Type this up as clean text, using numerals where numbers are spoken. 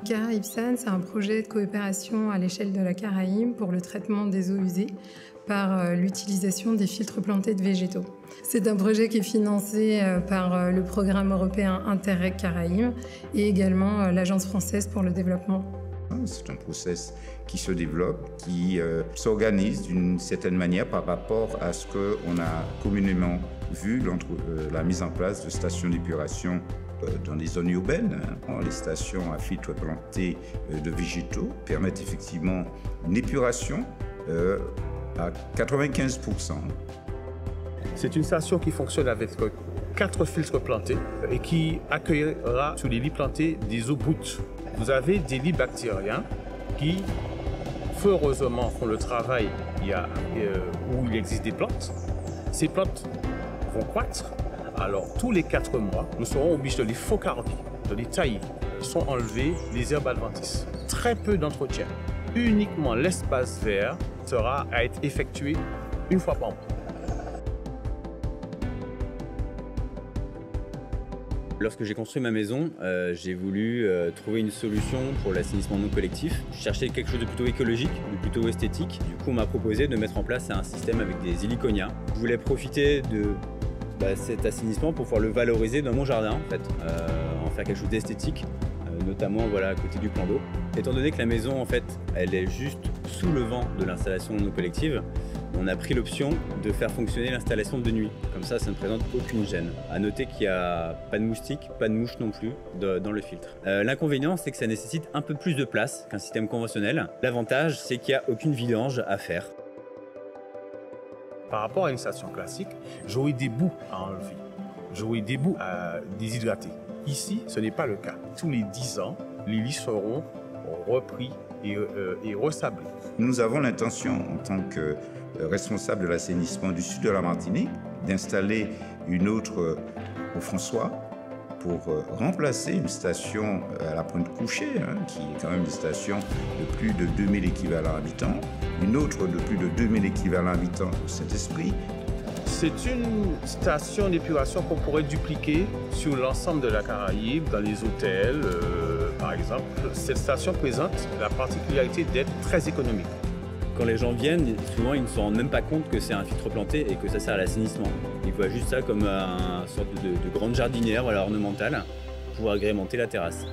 Caraïbsan, c'est un projet de coopération à l'échelle de la Caraïbe pour le traitement des eaux usées par l'utilisation des filtres plantés de végétaux. C'est un projet qui est financé par le programme européen Interreg Caraïbes et également l'Agence française pour le développement. C'est un process qui se développe, qui s'organise d'une certaine manière par rapport à ce qu'on a communément vu la mise en place de stations d'épuration dans les zones urbaines. Les stations à filtres plantés de végétaux permettent effectivement une épuration à 95%. C'est une station qui fonctionne avec 4 filtres plantés et qui accueillera sur les lits plantés des eaux brutes. Vous avez des lits bactériens qui, feu heureusement, font le travail où il existe des plantes. Ces plantes vont croître. Alors, tous les 4 mois, nous serons obligés de les focarder, de les tailler. Sont enlevées les herbes adventices. Très peu d'entretien. Uniquement l'espace vert sera à être effectué une fois par mois. Lorsque j'ai construit ma maison, j'ai voulu trouver une solution pour l'assainissement non collectif. Je cherchais quelque chose de plutôt écologique, de plutôt esthétique. Du coup, on m'a proposé de mettre en place un système avec des héliconias. Je voulais profiter de cet assainissement pour pouvoir le valoriser dans mon jardin, en fait, en faire quelque chose d'esthétique, notamment à côté du plan d'eau. Étant donné que la maison, en fait, elle est juste sous le vent de l'installation non collective, on a pris l'option de faire fonctionner l'installation de nuit. Comme ça ne présente aucune gêne. À noter qu'il n'y a pas de moustiques, pas de mouches non plus dans le filtre. L'inconvénient, c'est que ça nécessite un peu plus de place qu'un système conventionnel. L'avantage, c'est qu'il n'y a aucune vidange à faire. Par rapport à une station classique, j'aurai des boues à enlever. J'aurai des boues à déshydrater. Ici, ce n'est pas le cas. Tous les 10 ans, les lits seront repris et ressablés. Nous avons l'intention, en tant que responsable de l'assainissement du sud de la Martinique, d'installer une autre au François pour remplacer une station à la Pointe-Couchée, qui est quand même une station de plus de 2000 équivalents habitants, une autre de plus de 2000 équivalents habitants au Saint-Esprit. C'est une station d'épuration qu'on pourrait dupliquer sur l'ensemble de la Caraïbe, dans les hôtels, par exemple. Cette station présente la particularité d'être très économique. Quand les gens viennent, souvent ils ne se rendent même pas compte que c'est un filtre planté et que ça sert à l'assainissement. Ils voient juste ça comme une sorte de grande jardinière ornementale pour agrémenter la terrasse.